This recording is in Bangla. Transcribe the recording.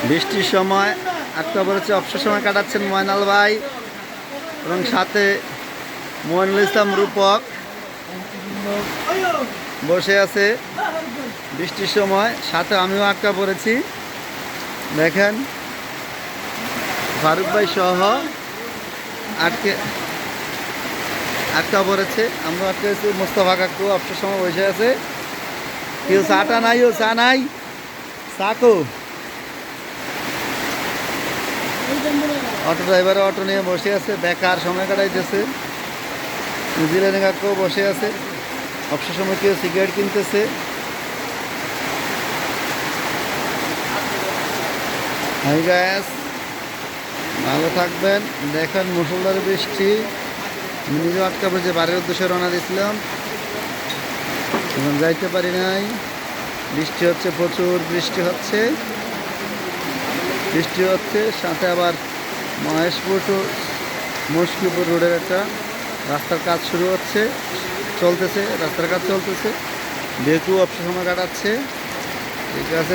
বৃষ্টির সময় আটকা পড়েছে, অবসর সময় কাটাচ্ছেন ময়নাল ভাই এবং সাথে মইনুল ইসলাম রূপক বসে আছে বৃষ্টির সময়। সাথে আমিও আটকা পড়েছি, দেখেন ফারুক ভাই সহ আটকা পড়েছে। আমরা আটকে আছি, মোস্তফা কাকু অবসর সময় বসে আছে। কেউ চাটা নাই, ও চা নাই, চাকু অটো ড্রাইভারে অটো নিয়ে বসে আছে, বেকার সময় কাটাইতেছে। নিউজিল্যান্ডে কাকু বসে আছে, অবসর সময় কেউ সিগারেট কিনতেছে। হাই গাইস, ভালো থাকবেন। দেখেন মুষলধার বৃষ্টি, আমি নিজেও আটকা পড়েছে, বাড়ির উদ্দেশ্যে রওনা দিয়েছিলাম, এখন যাইতে পারি নাই। বৃষ্টি হচ্ছে, প্রচুর বৃষ্টি হচ্ছে, সাথে আবার মহেশপুর টু মুশকিপুর রোডের একটা রাস্তার কাজ শুরু হচ্ছে, রাস্তার কাজ চলতেছে। যেহেতু অবসর সময় কাটাচ্ছে, ঠিক আছে।